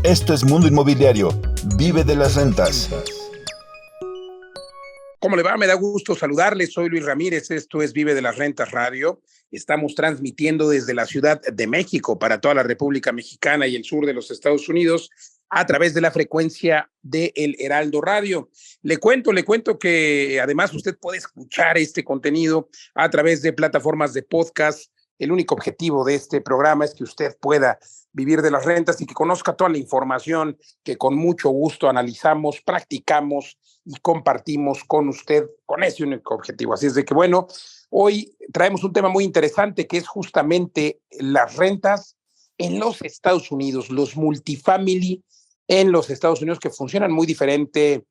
Esto es Mundo Inmobiliario. Vive de las rentas. ¿Cómo le va? Me da gusto saludarles. Soy Luis Ramírez. Esto es Vive de las Rentas Radio. Estamos transmitiendo desde la Ciudad de México para toda la República Mexicana y el sur de los Estados Unidos a través de la frecuencia de El Heraldo Radio. Le cuento que además usted puede escuchar este contenido a través de plataformas de podcast. El único objetivo de este programa es que usted pueda vivir de las rentas y que conozca toda la información que con mucho gusto analizamos, practicamos y compartimos con usted con ese único objetivo. Así es de que, bueno, hoy traemos un tema muy interesante que es justamente las rentas en los Estados Unidos, los multifamily en los Estados Unidos, que funcionan muy diferente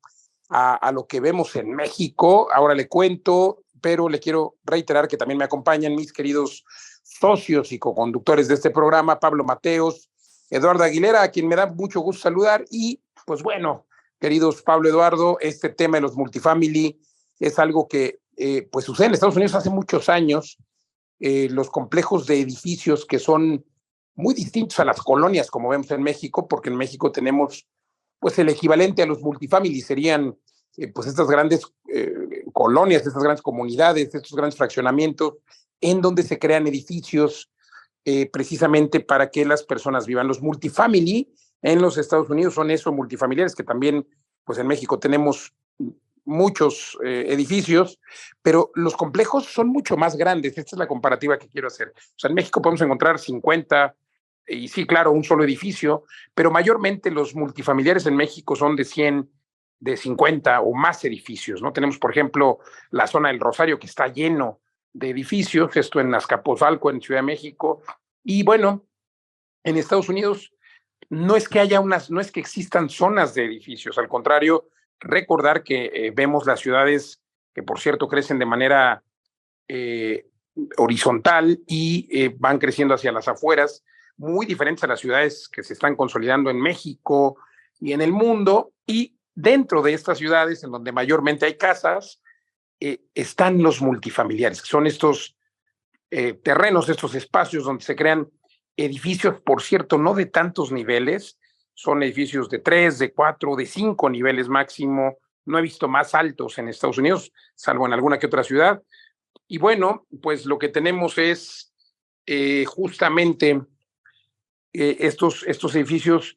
a lo que vemos en México. Ahora le cuento, pero le quiero reiterar que también me acompañan mis queridos socios y coconductores de este programa, Pablo Mateos, Eduardo Aguilera, a quien me da mucho gusto saludar. Y pues bueno, queridos Pablo, Eduardo, este tema de los multifamily es algo que pues sucede en Estados Unidos hace muchos años. Los complejos de edificios que son muy distintos a las colonias como vemos en México, porque en México tenemos pues el equivalente a los multifamily, serían pues estas grandes colonias, estas grandes comunidades, estos grandes fraccionamientos en donde se crean edificios precisamente para que las personas vivan. Los multifamily en los Estados Unidos son esos multifamiliares que también pues en México tenemos muchos edificios, pero los complejos son mucho más grandes. Esta es la comparativa que quiero hacer. O sea, en México podemos encontrar 50, y sí, claro, un solo edificio, pero mayormente los multifamiliares en México son de 100, de 50 o más edificios, ¿no? Tenemos, por ejemplo, la zona del Rosario, que está lleno de edificios, esto en Azcapotzalco, en Ciudad de México, y bueno, en Estados Unidos no es que no es que existan zonas de edificios, al contrario, recordar que vemos las ciudades que, por cierto, crecen de manera horizontal y van creciendo hacia las afueras, muy diferentes a las ciudades que se están consolidando en México y en el mundo. Y dentro de estas ciudades, en donde mayormente hay casas, están los multifamiliares, que son estos terrenos, estos espacios donde se crean edificios, por cierto, no de tantos niveles, son edificios de 3, de 4, de 5 niveles máximo. No he visto más altos en Estados Unidos, salvo en alguna que otra ciudad. Y bueno, pues lo que tenemos es justamente estos edificios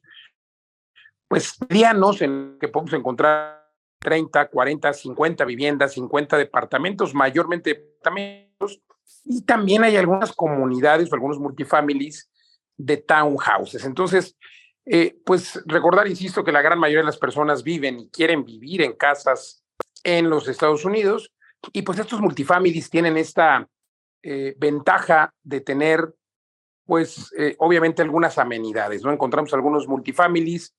pues medianos en que podemos encontrar 30, 40, 50 viviendas, 50 departamentos, mayormente departamentos, y también hay algunas comunidades o algunos multifamilies de townhouses. Entonces, pues recordar, insisto, que la gran mayoría de las personas viven y quieren vivir en casas en los Estados Unidos, y pues estos multifamilies tienen esta ventaja de tener, pues obviamente algunas amenidades, ¿no? Encontramos algunos multifamilies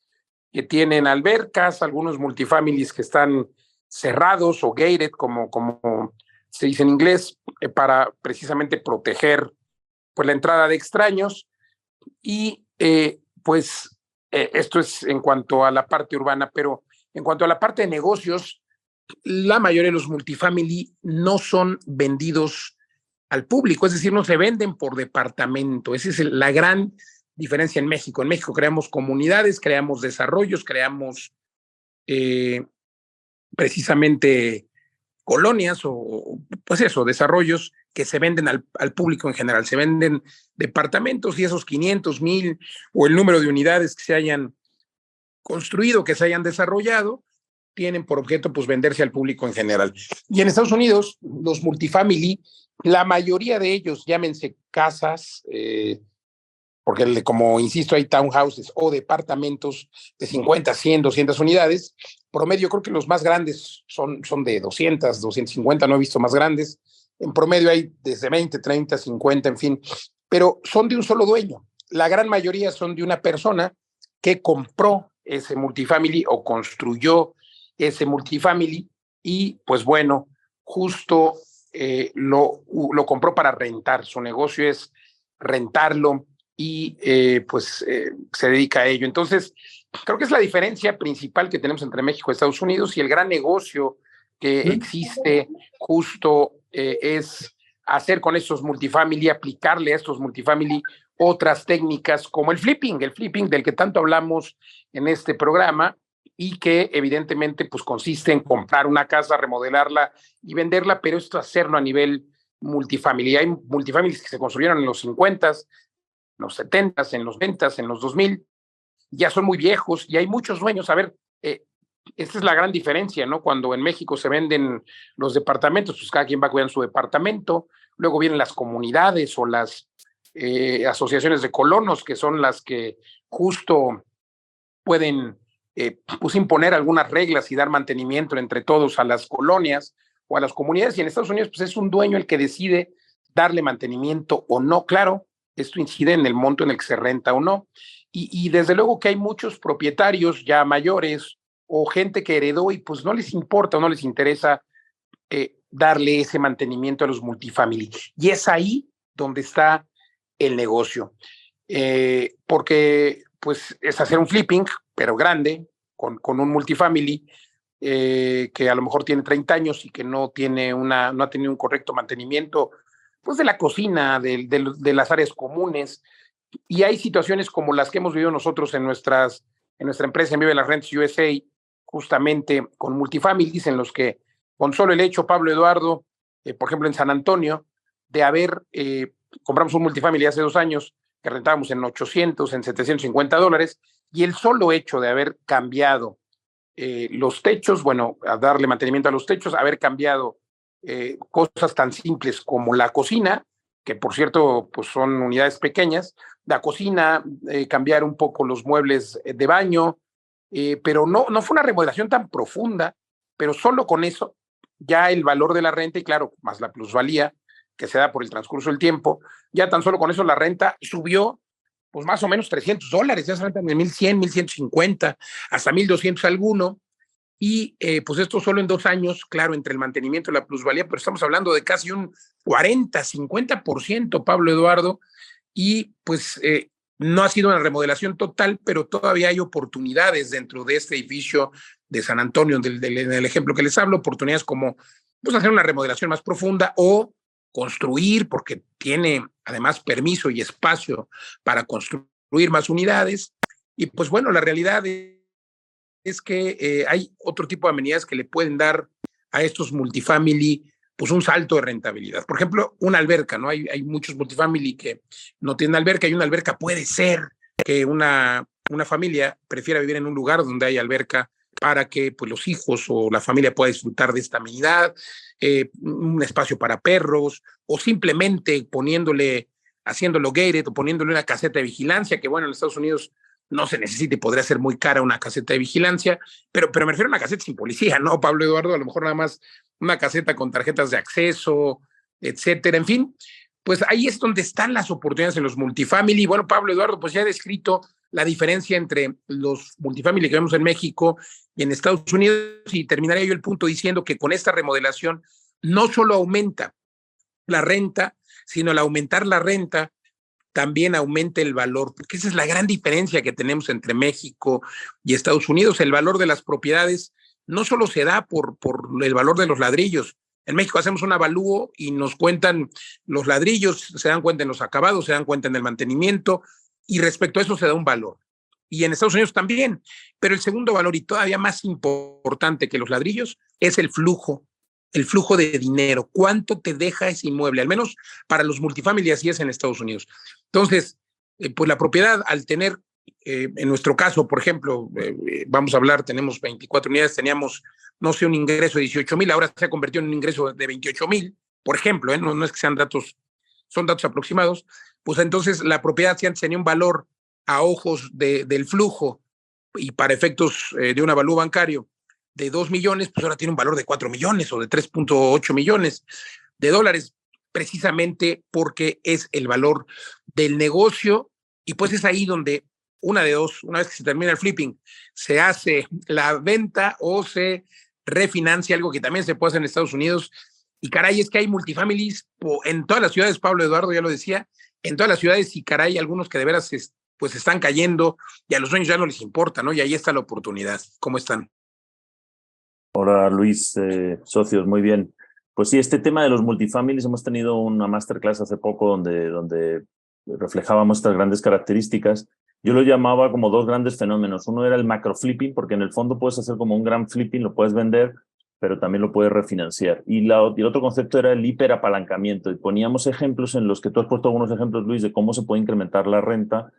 que tienen albercas, algunos multifamilies que están cerrados o gated, como se dice en inglés, para precisamente proteger pues la entrada de extraños. Y esto es en cuanto a la parte urbana, pero en cuanto a la parte de negocios, la mayoría de los multifamily no son vendidos al público, es decir, no se venden por departamento. Esa es la gran diferencia en México. En México creamos comunidades, creamos desarrollos, creamos precisamente colonias o pues eso, desarrollos que se venden al público en general. Se venden departamentos y esos 500, 1000 o el número de unidades que se hayan construido, que se hayan desarrollado, tienen por objeto pues venderse al público en general. Y en Estados Unidos, los multifamily, la mayoría de ellos, llámense casas, porque como insisto, hay townhouses o departamentos de 50, 100, 200 unidades. Promedio, creo que los más grandes son de 200, 250, no he visto más grandes. En promedio hay desde 20, 30, 50, en fin, pero son de un solo dueño. La gran mayoría son de una persona que compró ese multifamily o construyó ese multifamily y pues bueno, justo lo compró para rentar. Su negocio es rentarlo y se dedica a ello. Entonces, creo que es la diferencia principal que tenemos entre México y Estados Unidos, y el gran negocio que existe justo es hacer con estos multifamily, aplicarle a estos multifamily otras técnicas como el flipping del que tanto hablamos en este programa y que evidentemente pues consiste en comprar una casa, remodelarla y venderla, pero esto hacerlo a nivel multifamiliar. Hay multifamilias que se construyeron en los 50s, en los 70s, en los 90s, en los 2000, ya son muy viejos y hay muchos dueños. A ver, esta es la gran diferencia, ¿no? Cuando en México se venden los departamentos, pues cada quien va cuidando su departamento, luego vienen las comunidades o las asociaciones de colonos, que son las que justo pueden pues imponer algunas reglas y dar mantenimiento entre todos a las colonias o a las comunidades. Y en Estados Unidos, pues es un dueño el que decide darle mantenimiento o no. Claro, esto incide en el monto en el que se renta o no. Y desde luego que hay muchos propietarios ya mayores o gente que heredó y pues no les importa o no les interesa darle ese mantenimiento a los multifamily. Y es ahí donde está el negocio. Porque pues es hacer un flipping, pero grande, con un multifamily que a lo mejor tiene 30 años y que no ha tenido un correcto mantenimiento pues de la cocina, de las áreas comunes. Y hay situaciones como las que hemos vivido nosotros en nuestra empresa en Vive las Rentas USA, justamente con multifamilies en los que con solo el hecho, Pablo Eduardo, por ejemplo en San Antonio, de haber, compramos un multifamily hace 2 años que rentábamos en 800, en $750, y el solo hecho de haber cambiado los techos, bueno, a darle mantenimiento a los techos, haber cambiado cosas tan simples como la cocina, que por cierto, pues son unidades pequeñas, la cocina, cambiar un poco los muebles de baño, pero no fue una remodelación tan profunda, pero solo con eso, ya el valor de la renta, y claro, más la plusvalía que se da por el transcurso del tiempo, ya tan solo con eso la renta subió pues más o menos $300, ya se rentan de 1,100, 1,150, hasta 1,200 alguno, y pues esto solo en 2 años, claro, entre el mantenimiento y la plusvalía, pero estamos hablando de casi un 40, 50%, Pablo Eduardo, y pues no ha sido una remodelación total, pero todavía hay oportunidades dentro de este edificio de San Antonio, del ejemplo que les hablo, oportunidades como pues hacer una remodelación más profunda o construir, porque tiene además permiso y espacio para construir más unidades. Y pues bueno, la realidad es que hay otro tipo de amenidades que le pueden dar a estos multifamily pues un salto de rentabilidad. Por ejemplo, una alberca, ¿no? Hay muchos multifamily que no tienen alberca y una alberca puede ser que una familia prefiera vivir en un lugar donde hay alberca para que pues, los hijos o la familia pueda disfrutar de esta amenidad, un espacio para perros o simplemente haciéndolo gated o poniéndole una caseta de vigilancia, que bueno, en Estados Unidos no se necesite, podría ser muy cara una caseta de vigilancia, pero me refiero a una caseta sin policía, ¿no, Pablo Eduardo? A lo mejor nada más una caseta con tarjetas de acceso, etcétera, en fin, pues ahí es donde están las oportunidades en los multifamily. Bueno, Pablo Eduardo, pues ya he descrito la diferencia entre los multifamily que vemos en México y en Estados Unidos, y terminaría yo el punto diciendo que con esta remodelación no solo aumenta la renta, sino al aumentar la renta, también aumenta el valor, porque esa es la gran diferencia que tenemos entre México y Estados Unidos. El valor de las propiedades no solo se da por el valor de los ladrillos. En México hacemos un avalúo y nos cuentan los ladrillos, se dan cuenta en los acabados, se dan cuenta en el mantenimiento, y respecto a eso se da un valor. Y en Estados Unidos también. Pero el segundo valor, y todavía más importante que los ladrillos, es el flujo de dinero. ¿Cuánto te deja ese inmueble? Al menos para los multifamily así es en Estados Unidos. Entonces, pues la propiedad al tener, en nuestro caso, por ejemplo, vamos a hablar, tenemos 24 unidades, teníamos, no sé, un ingreso de 18,000, ahora se ha convertido en un ingreso de 28,000, por ejemplo, no es que sean datos, son datos aproximados, pues entonces la propiedad, si antes tenía un valor a ojos del flujo y para efectos de un avalúo bancario de 2 millones, pues ahora tiene un valor de 4 millones o de 3,8 millones de dólares, precisamente porque es el valor del negocio. Y pues es ahí donde una de dos, una vez que se termina el flipping, se hace la venta o se refinancia, algo que también se puede hacer en Estados Unidos. Y caray, es que hay multifamilies en todas las ciudades, Pablo Eduardo ya lo decía, en todas las ciudades, y caray, algunos que de veras pues están cayendo y a los dueños ya no les importa, ¿no? Y ahí está la oportunidad. ¿Cómo están? Hola Luis, socios, muy bien. Pues sí, este tema de los multifamilies, hemos tenido una masterclass hace poco donde reflejábamos estas grandes características. Yo lo llamaba como dos grandes fenómenos. Uno era el macro flipping, porque en el fondo puedes hacer como un gran flipping, lo puedes vender, pero también lo puedes refinanciar. Y el otro concepto era el hiperapalancamiento. Y poníamos ejemplos en los que tú has puesto algunos ejemplos, Luis, de cómo se puede incrementar la renta,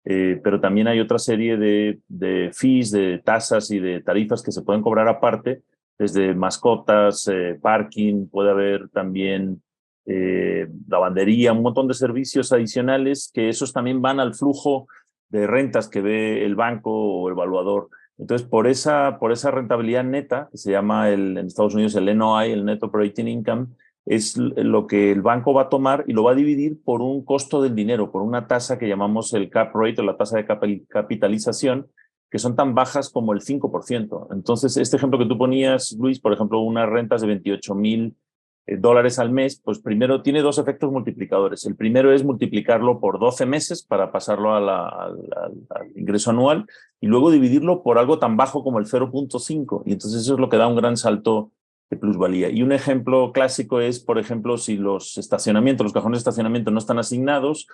pero también hay otra serie de fees, de tasas y de tarifas que se pueden cobrar aparte, desde mascotas, parking, puede haber también lavandería, un montón de servicios adicionales que esos también van al flujo de rentas que ve el banco o el evaluador. Entonces, por esa rentabilidad neta, que se llama en Estados Unidos el NOI, el Net Operating Income, es lo que el banco va a tomar y lo va a dividir por un costo del dinero, por una tasa que llamamos el cap rate o la tasa de capitalización, que son tan bajas como el 5%. Entonces, este ejemplo que tú ponías, Luis, por ejemplo, unas rentas de $28,000 al mes, pues primero tiene dos efectos multiplicadores. El primero es multiplicarlo por 12 meses para pasarlo al ingreso anual y luego dividirlo por algo tan bajo como el 0,5. Y entonces eso es lo que da un gran salto de plusvalía. Y un ejemplo clásico es, por ejemplo, si los cajones de estacionamiento no están asignados,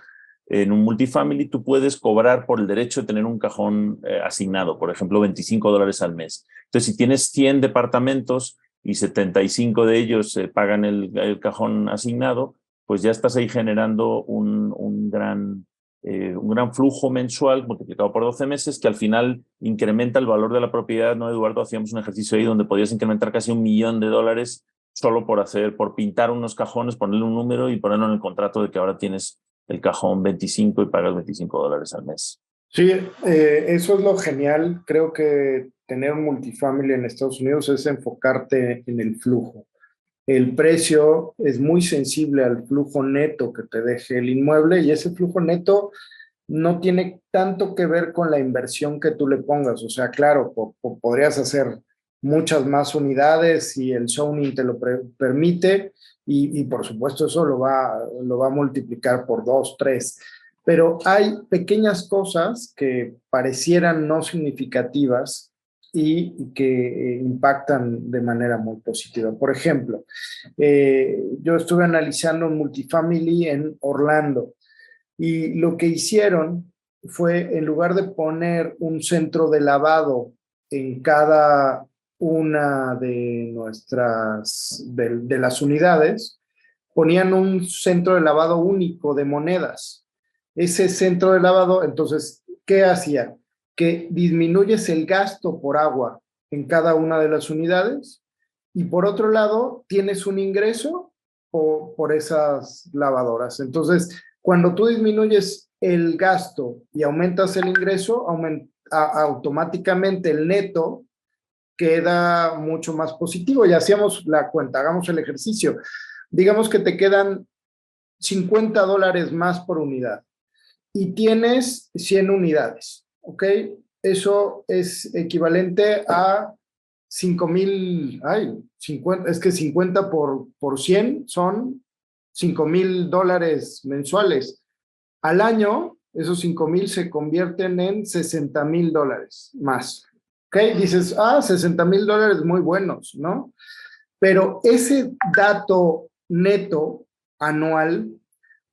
en un multifamily tú puedes cobrar por el derecho de tener un cajón asignado, por ejemplo, $25 al mes. Entonces, si tienes 100 departamentos y 75 de ellos pagan el cajón asignado, pues ya estás ahí generando un gran flujo mensual multiplicado por 12 meses que al final incrementa el valor de la propiedad, ¿no, Eduardo? Hacíamos un ejercicio ahí donde podías incrementar casi $1 millón solo por pintar unos cajones, ponerle un número y ponerlo en el contrato de que ahora tienes el cajón 25 y pagas $25 al mes. Sí, eso es lo genial. Creo que tener un multifamily en Estados Unidos es enfocarte en el flujo. El precio es muy sensible al flujo neto que te deje el inmueble y ese flujo neto no tiene tanto que ver con la inversión que tú le pongas. O sea, claro, podrías hacer muchas más unidades si el zoning te lo permite y por supuesto eso lo va a multiplicar por 2, 3. Pero hay pequeñas cosas que parecieran no significativas y que impactan de manera muy positiva. Por ejemplo, yo estuve analizando un multifamily en Orlando y lo que hicieron fue, en lugar de poner un centro de lavado en cada una de las unidades, ponían un centro de lavado único de monedas. Ese centro de lavado, entonces, ¿qué hacía? Que disminuyes el gasto por agua en cada una de las unidades y por otro lado tienes un ingreso por esas lavadoras. Entonces, cuando tú disminuyes el gasto y aumentas el ingreso, automáticamente el neto queda mucho más positivo. Y hacíamos la cuenta, hagamos el ejercicio. Digamos que te quedan $50 más por unidad y tienes 100 unidades, ¿ok? Eso es equivalente a 5,000, 50, es que 50 por 100 son $5,000 mensuales. Al año, esos 5,000 se convierten en $60,000 más. ¿Ok? Dices, $60,000 muy buenos, ¿no? Pero ese dato neto anual,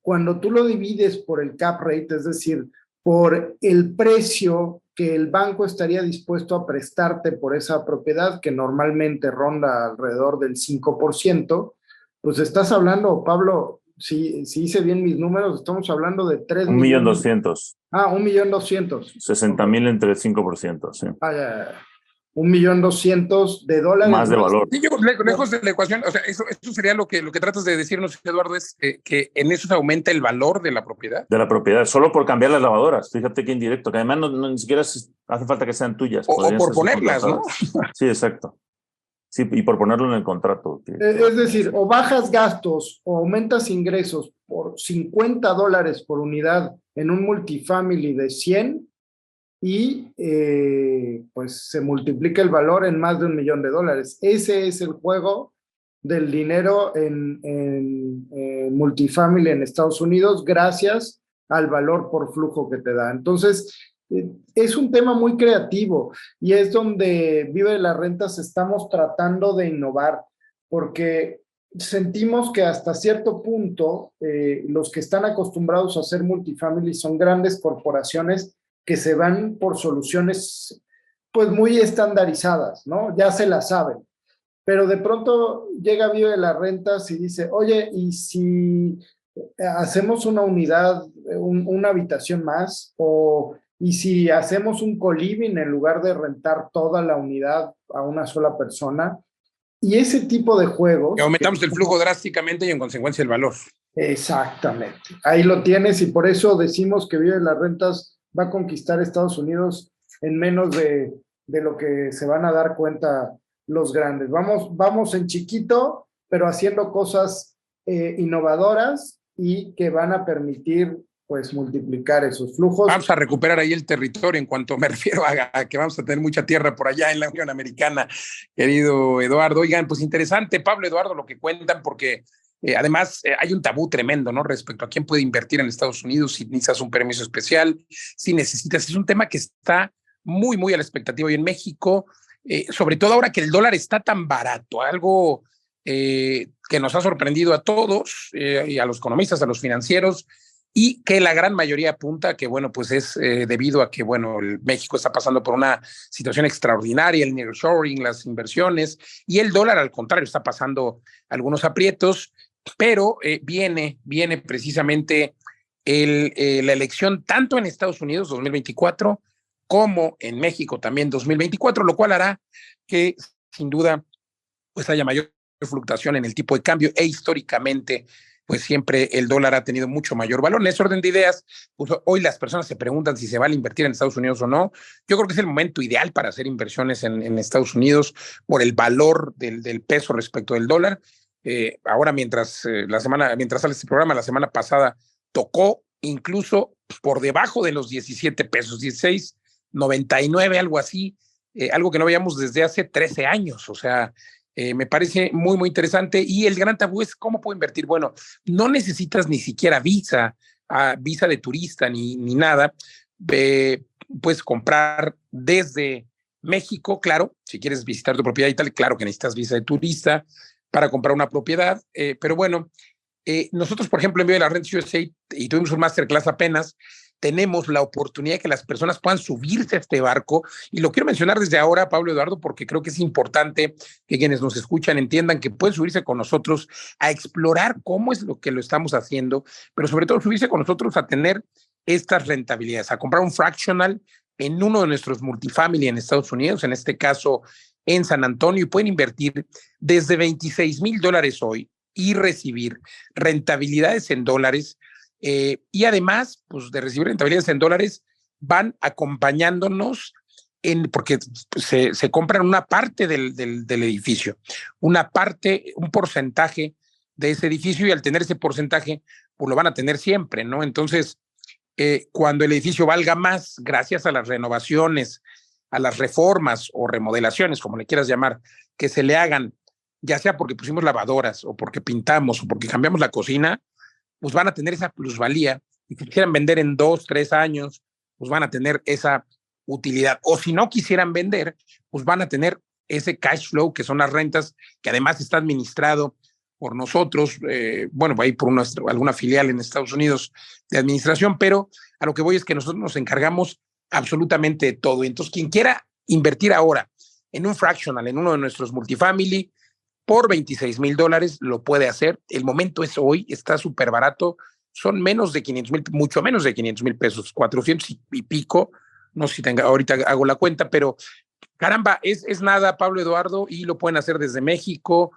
cuando tú lo divides por el cap rate, es decir, por el precio que el banco estaría dispuesto a prestarte por esa propiedad, que normalmente ronda alrededor del 5%, pues estás hablando, Pablo, si hice bien mis números, estamos hablando de 3 millones. 1,200,000. 1,200,000. 60,000 entre el 5%, sí. Ya. $1,200,000 más de valor. Sí, lejos de la ecuación, o sea, eso sería lo que tratas de decirnos, Eduardo, es que en eso se aumenta el valor de la propiedad. De la propiedad, solo por cambiar las lavadoras. Fíjate que indirecto, que además ni siquiera hace falta que sean tuyas. O por ponerlas, ¿no? Sí, exacto. Sí, y por ponerlo en el contrato. Es decir, o bajas gastos o aumentas ingresos por $50 por unidad en un multifamily de 100 y pues se multiplica el valor en más de $1 millón. Ese es el juego del dinero en multifamily en Estados Unidos gracias al valor por flujo que te da. Entonces, es un tema muy creativo y es donde Vive de las Rentas estamos tratando de innovar, porque sentimos que hasta cierto punto los que están acostumbrados a hacer multifamily son grandes corporaciones que se van por soluciones pues muy estandarizadas, ¿no? Ya se las saben. Pero de pronto llega Vive de las Rentas y dice, oye, ¿y si hacemos una unidad, una habitación más? ¿Y si hacemos un co-living en lugar de rentar toda la unidad a una sola persona? Y ese tipo de Y juegos... aumentamos el flujo drásticamente y en consecuencia el valor. Exactamente. Ahí lo tienes y por eso decimos que Vive de las Rentas va a conquistar Estados Unidos en menos de lo que se van a dar cuenta los grandes. Vamos en chiquito, pero haciendo cosas innovadoras y que van a permitir pues multiplicar esos flujos. Vamos a recuperar ahí el territorio en cuanto me refiero a que vamos a tener mucha tierra por allá en la Unión Americana, querido Eduardo. Oigan, pues interesante, Pablo, Eduardo, lo que cuentan, porque además hay un tabú tremendo, ¿no? Respecto a quién puede invertir en Estados Unidos, si necesitas un permiso especial, si necesitas, es un tema que está muy, muy a la expectativa hoy en México, sobre todo ahora que el dólar está tan barato, algo que nos ha sorprendido a todos, y a los economistas, a los financieros, y que la gran mayoría apunta que, bueno, pues es debido a que, bueno, México está pasando por una situación extraordinaria, el nearshoring, las inversiones, y el dólar, al contrario, está pasando algunos aprietos, pero viene precisamente la elección tanto en Estados Unidos 2024 como en México también 2024, lo cual hará que, sin duda, pues haya mayor fluctuación en el tipo de cambio e históricamente pues siempre el dólar ha tenido mucho mayor valor. En ese orden de ideas, pues hoy las personas se preguntan si se vale invertir en Estados Unidos o no. Yo creo que es el momento ideal para hacer inversiones en Estados Unidos por el valor del peso respecto del dólar. Ahora, mientras sale este programa, la semana pasada tocó incluso por debajo de los 17 pesos, 16.99, algo así, algo que no veíamos desde hace 13 años. O sea, me parece muy, muy interesante. Y el gran tabú es cómo puedo invertir. Bueno, no necesitas ni siquiera visa de turista ni nada. Puedes comprar desde México, claro, si quieres visitar tu propiedad y tal, claro que necesitas visa de turista para comprar una propiedad. Pero bueno, nosotros, por ejemplo, en Vive de las Rentas USA, y tuvimos un masterclass apenas, tenemos la oportunidad de que las personas puedan subirse a este barco, y lo quiero mencionar desde ahora, Pablo, Eduardo, porque creo que es importante que quienes nos escuchan entiendan que pueden subirse con nosotros a explorar cómo es lo que lo estamos haciendo, pero sobre todo subirse con nosotros a tener estas rentabilidades, a comprar un fractional en uno de nuestros multifamily en Estados Unidos, en este caso en San Antonio, y pueden invertir desde $26,000 hoy y recibir rentabilidades en dólares. Y además, pues de recibir rentabilidades en dólares, van acompañándonos porque se compran una parte del edificio, una parte, un porcentaje de ese edificio, y al tener ese porcentaje, pues lo van a tener siempre, ¿no? Entonces, cuando el edificio valga más, gracias a las renovaciones, a las reformas o remodelaciones, como le quieras llamar, que se le hagan, ya sea porque pusimos lavadoras o porque pintamos o porque cambiamos la cocina, pues van a tener esa plusvalía, y si quisieran vender en 2, 3 años, pues van a tener esa utilidad. O si no quisieran vender, pues van a tener ese cash flow, que son las rentas, que además está administrado por nosotros, bueno, va a ir por alguna filial en Estados Unidos de administración, pero a lo que voy es que nosotros nos encargamos absolutamente de todo. Entonces, quien quiera invertir ahora en un fractional, en uno de nuestros multifamily, por $26,000 lo puede hacer. El momento es hoy, está súper barato. Son menos de 500,000, mucho menos de 500,000 pesos, 400 y pico. No sé si ahorita hago la cuenta, pero caramba, es nada, Pablo, Eduardo, y lo pueden hacer desde México,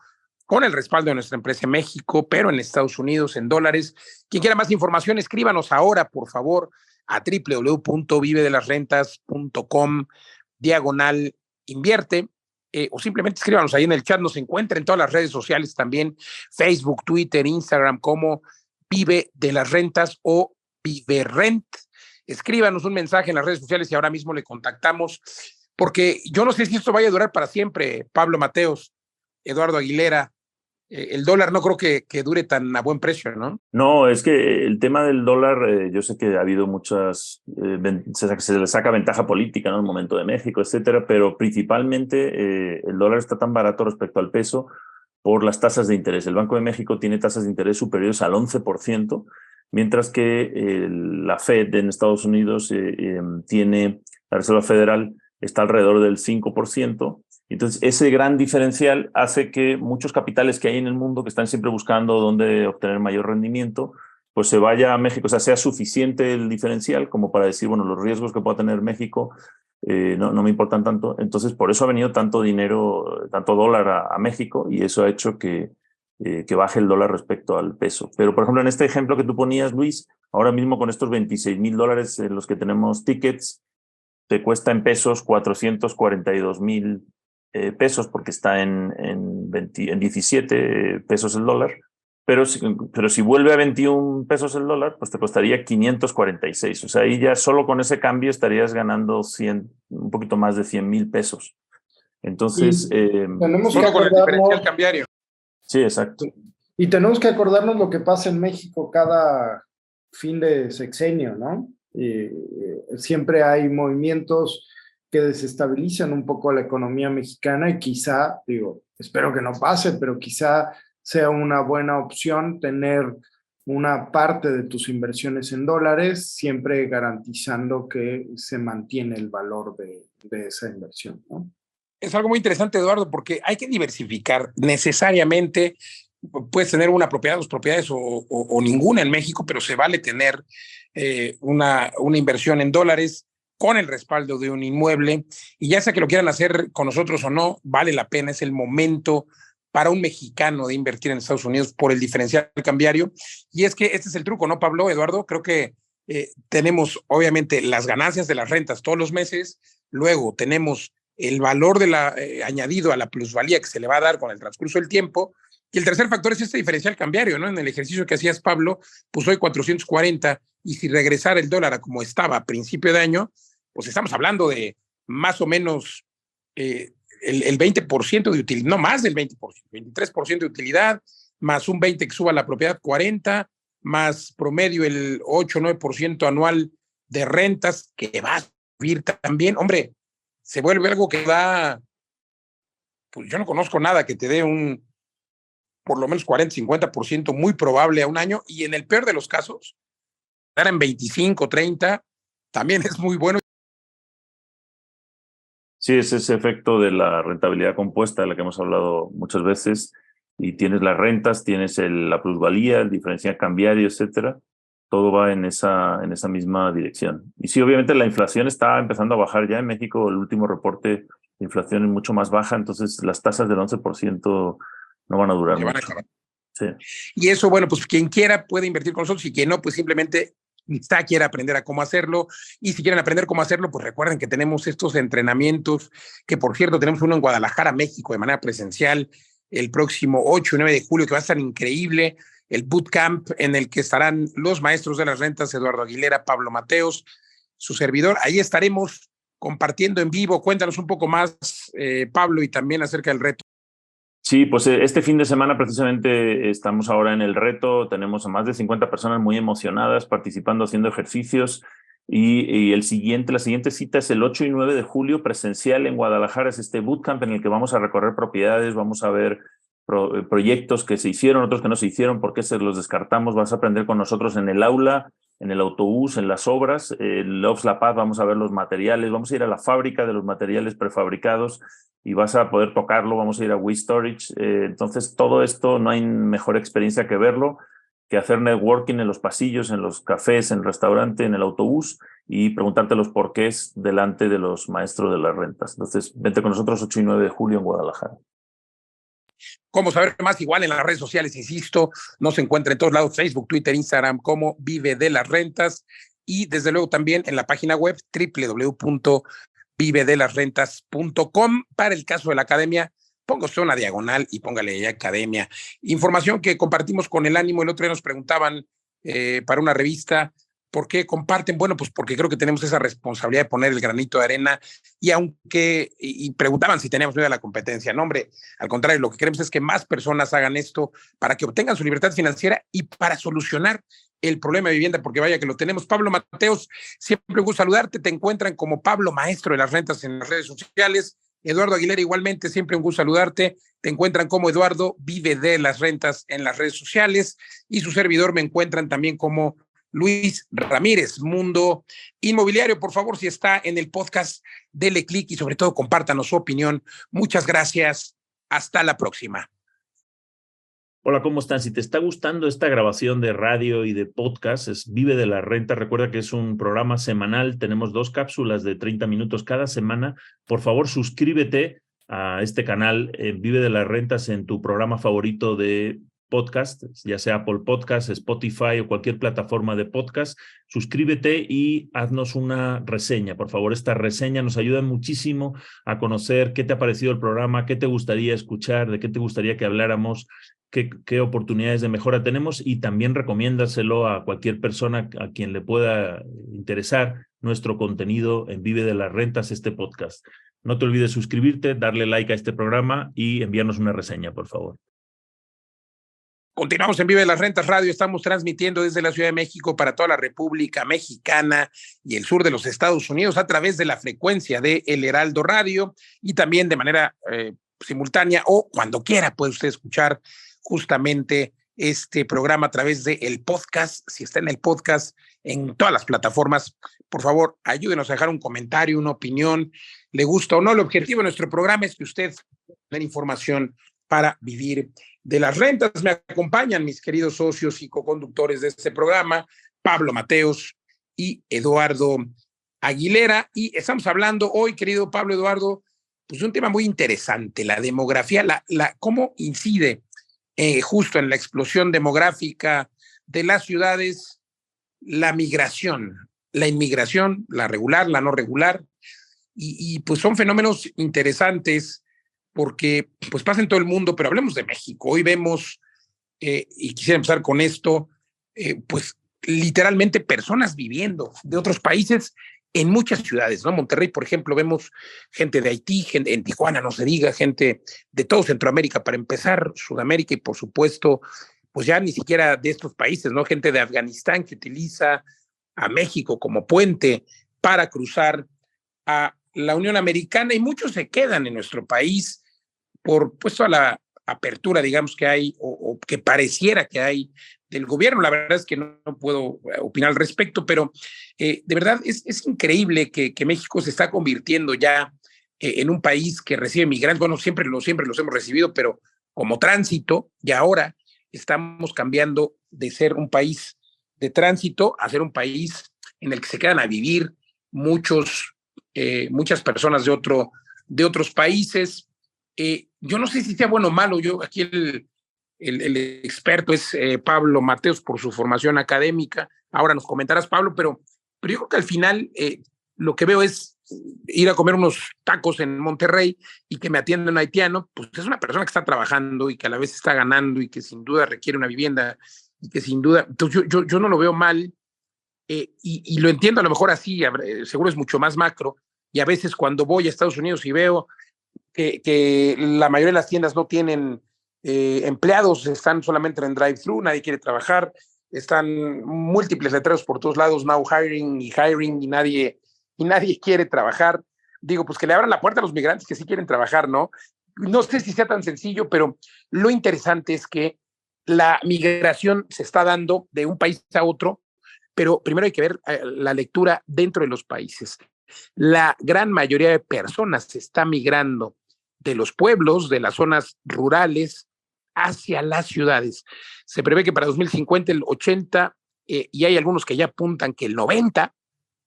con el respaldo de nuestra empresa en México, pero en Estados Unidos, en dólares. Quien quiera más información, escríbanos ahora, por favor, a www.vivedelasrentas.com/invierte. O simplemente escríbanos ahí en el chat, nos encuentran en todas las redes sociales también, Facebook, Twitter, Instagram, como Vive de las Rentas o Viverrent. Escríbanos un mensaje en las redes sociales y ahora mismo le contactamos, porque yo no sé si esto vaya a durar para siempre, Pablo Mateos, Eduardo Aguilera. El dólar no creo que dure tan a buen precio, ¿no? No, es que el tema del dólar, yo sé que ha habido muchas, se le saca ventaja política, ¿no? En el momento de México, etcétera, pero principalmente el dólar está tan barato respecto al peso por las tasas de interés. El Banco de México tiene tasas de interés superiores al 11%, mientras que la Fed en Estados Unidos tiene, la Reserva Federal está alrededor del 5%. Entonces, ese gran diferencial hace que muchos capitales que hay en el mundo, que están siempre buscando dónde obtener mayor rendimiento, pues se vaya a México, o sea, sea suficiente el diferencial como para decir, bueno, los riesgos que pueda tener México no me importan tanto. Entonces, por eso ha venido tanto dinero, tanto dólar a México, y eso ha hecho que baje el dólar respecto al peso. Pero, por ejemplo, en este ejemplo que tú ponías, Luis, ahora mismo con estos $26,000 en los que tenemos tickets, te cuesta en pesos 442,000 pesos, porque está en 17 pesos el dólar. Pero si vuelve a 21 pesos el dólar, pues te costaría 546. O sea, ahí ya solo con ese cambio estarías ganando un poquito más de 100,000 pesos. Entonces, tenemos solo que con el diferencial acordarnos, cambiario. sí, exacto. y tenemos que acordarnos lo que pasa en México cada fin de sexenio, ¿no? Siempre hay movimientos que desestabilizan un poco la economía mexicana y quizá, digo, espero que no pase, pero quizá sea una buena opción tener una parte de tus inversiones en dólares, siempre garantizando que se mantiene el valor de esa inversión, ¿no? Es algo muy interesante, Eduardo, porque hay que diversificar necesariamente. Puedes tener una propiedad, dos propiedades o ninguna en México, pero se vale tener una inversión en dólares con el respaldo de un inmueble, y ya sea que lo quieran hacer con nosotros o no, vale la pena. Es el momento para un mexicano de invertir en Estados Unidos por el diferencial cambiario. Y es que este es el truco, ¿no, Pablo, Eduardo? Creo que tenemos obviamente las ganancias de las rentas todos los meses, luego tenemos el valor de añadido a la plusvalía que se le va a dar con el transcurso del tiempo, y el tercer factor es este diferencial cambiario, ¿no? En el ejercicio que hacías, Pablo, pues hoy 440, y si regresara el dólar a como estaba a principio de año, pues estamos hablando de más o menos el 20% de utilidad, no más del 20%, 23% de utilidad, más un 20% que suba la propiedad, 40%, más promedio el 8-9% anual de rentas, que va a subir también. Hombre, se vuelve algo que da, pues yo no conozco nada que te dé por lo menos 40-50% muy probable a un año, y en el peor de los casos, estar en 25-30 también es muy bueno. Sí, es ese efecto de la rentabilidad compuesta de la que hemos hablado muchas veces, y tienes las rentas, tienes la plusvalía, el diferencial cambiario, etcétera. Todo va en esa misma dirección. Y sí, obviamente la inflación está empezando a bajar ya en México. El último reporte de inflación es mucho más baja, entonces las tasas del 11% no van a durar mucho. Sí. Y eso, bueno, pues quien quiera puede invertir con nosotros, y quien no, pues simplemente quiere aprender a cómo hacerlo. Y si quieren aprender cómo hacerlo, pues recuerden que tenemos estos entrenamientos, que por cierto tenemos uno en Guadalajara, México, de manera presencial, el próximo 8 y 9 de julio, que va a estar increíble. El bootcamp en el que estarán los maestros de las rentas, Eduardo Aguilera, Pablo Mateos, su servidor. Ahí estaremos compartiendo en vivo. Cuéntanos un poco más, Pablo, y también acerca del reto. Sí, pues este fin de semana precisamente estamos ahora en el reto. Tenemos a más de 50 personas muy emocionadas participando, haciendo ejercicios. Y la siguiente cita es el 8 y 9 de julio, presencial en Guadalajara. Es este bootcamp en el que vamos a recorrer propiedades, vamos a ver proyectos que se hicieron, otros que no se hicieron, por qué se los descartamos. Vas a aprender con nosotros en el aula, en el autobús, en las obras. En Loves La Paz vamos a ver los materiales, vamos a ir a la fábrica de los materiales prefabricados y vas a poder tocarlo. Vamos a ir a WeStorage. Entonces, todo esto no hay mejor experiencia que verlo, que hacer networking en los pasillos, en los cafés, en el restaurante, en el autobús, y preguntarte los porqués delante de los maestros de las rentas. Entonces, vente con nosotros 8 y 9 de julio en Guadalajara. ¿Cómo saber más? Igual en las redes sociales, insisto, nos encuentra en todos lados, Facebook, Twitter, Instagram, como Vive de las Rentas, y desde luego también en la página web www.vivedelasrentas.com. Para el caso de la academia, póngase una diagonal y póngale ahí academia. Información que compartimos con el ánimo. El otro día nos preguntaban para una revista, ¿por qué comparten? Bueno, pues porque creo que tenemos esa responsabilidad de poner el granito de arena, y preguntaban si teníamos miedo a la competencia. No, hombre, al contrario, lo que queremos es que más personas hagan esto para que obtengan su libertad financiera y para solucionar el problema de vivienda, porque vaya que lo tenemos. Pablo Mateos, siempre un gusto saludarte. Te encuentran como Pablo Maestro de las Rentas en las redes sociales. Eduardo Aguilera, igualmente, siempre un gusto saludarte. Te encuentran como Eduardo Vive de las Rentas en las redes sociales y su servidor me encuentran también como Luis Ramírez, Mundo Inmobiliario. Por favor, si está en el podcast, dele clic y sobre todo compártanos su opinión. Muchas gracias. Hasta la próxima. Hola, ¿cómo están? Si te está gustando esta grabación de radio y de podcast, es Vive de la Renta. Recuerda que es un programa semanal. Tenemos 2 cápsulas de 30 minutos cada semana. Por favor, suscríbete a este canal, Vive de las Rentas, en tu programa favorito de podcast, ya sea Apple Podcast, Spotify o cualquier plataforma de podcast. Suscríbete y haznos una reseña. Por favor, esta reseña nos ayuda muchísimo a conocer qué te ha parecido el programa, qué te gustaría escuchar, de qué te gustaría que habláramos, qué oportunidades de mejora tenemos, y también recomiéndaselo a cualquier persona a quien le pueda interesar nuestro contenido en Vive de las Rentas, este podcast. No te olvides suscribirte, darle like a este programa y enviarnos una reseña, por favor. Continuamos en Vive de las Rentas Radio. Estamos transmitiendo desde la Ciudad de México para toda la República Mexicana y el sur de los Estados Unidos a través de la frecuencia de El Heraldo Radio y también de manera simultánea o cuando quiera puede usted escuchar justamente este programa a través de el podcast. Si está en el podcast, en todas las plataformas, por favor, ayúdenos a dejar un comentario, una opinión, le gusta o no. El objetivo de nuestro programa es que usted tenga información para vivir de las rentas. Me acompañan mis queridos socios y coconductores de este programa, Pablo Mateos y Eduardo Aguilera, y estamos hablando hoy, querido Pablo, Eduardo, pues de un tema muy interesante, la demografía, cómo incide justo en la explosión demográfica de las ciudades, la migración, la inmigración, la regular, la no regular, y pues son fenómenos interesantes porque pues pasa en todo el mundo, pero hablemos de México. Hoy vemos, y quisiera empezar con esto, pues literalmente personas viviendo de otros países en muchas ciudades, ¿no? Monterrey, por ejemplo, vemos gente de Haití, gente en Tijuana, no se diga, gente de todo Centroamérica, para empezar, Sudamérica y por supuesto, pues ya ni siquiera de estos países, ¿no? Gente de Afganistán que utiliza a México como puente para cruzar a la Unión Americana, y muchos se quedan en nuestro país por pues toda la apertura, digamos, que hay o que pareciera que hay del gobierno. La verdad es que no puedo opinar al respecto, pero de verdad es increíble que México se está convirtiendo ya en un país que recibe migrantes. Bueno, siempre los hemos recibido, pero como tránsito, y ahora estamos cambiando de ser un país de tránsito a ser un país en el que se quedan a vivir muchas personas de otros países. Yo no sé si sea bueno o malo. Yo aquí el experto es Pablo Mateos por su formación académica. Ahora nos comentarás, Pablo, pero yo creo que al final lo que veo es ir a comer unos tacos en Monterrey y que me atienda un haitiano. Pues es una persona que está trabajando y que a la vez está ganando y que sin duda requiere una vivienda y que sin duda, entonces yo no lo veo mal, y lo entiendo a lo mejor así, seguro es mucho más macro, y a veces cuando voy a Estados Unidos y veo que la mayoría de las tiendas no tienen empleados, están solamente en drive-thru, nadie quiere trabajar, están múltiples letreros por todos lados, now hiring y nadie quiere trabajar. Digo, pues que le abran la puerta a los migrantes que sí quieren trabajar, ¿no? No sé si sea tan sencillo, pero lo interesante es que la migración se está dando de un país a otro, pero primero hay que ver la lectura dentro de los países. La gran mayoría de personas se está migrando de los pueblos, de las zonas rurales, hacia las ciudades. Se prevé que para 2050 el 80%, y hay algunos que ya apuntan que el 90%,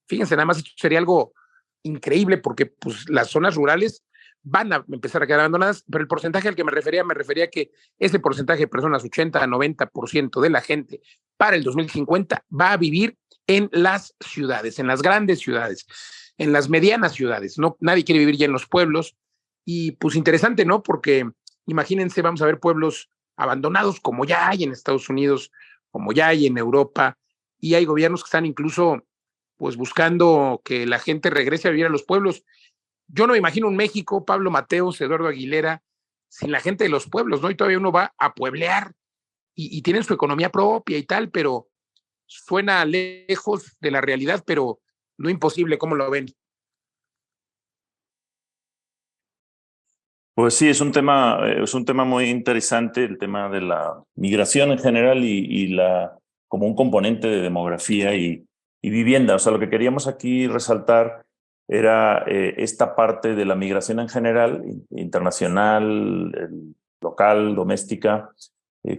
fíjense nada más, esto sería algo increíble porque pues, las zonas rurales van a empezar a quedar abandonadas, pero el porcentaje al que me refería que ese porcentaje de personas, 80 a 90% de la gente para el 2050 va a vivir en las ciudades, en las grandes ciudades, en las medianas ciudades. No, nadie quiere vivir ya en los pueblos. Y pues interesante, ¿no? Porque imagínense, vamos a ver pueblos abandonados como ya hay en Estados Unidos, como ya hay en Europa, y hay gobiernos que están incluso pues buscando que la gente regrese a vivir a los pueblos. Yo no me imagino un México, Pablo Mateos, Eduardo Aguilera, sin la gente de los pueblos, ¿no? Y todavía uno va a pueblear y tienen su economía propia y tal, pero suena lejos de la realidad, pero no imposible. ¿Cómo lo ven? Pues sí, es un tema muy interesante, el tema de la migración en general y como un componente de demografía y vivienda. O sea, lo que queríamos aquí resaltar era esta parte de la migración en general, internacional, local, doméstica,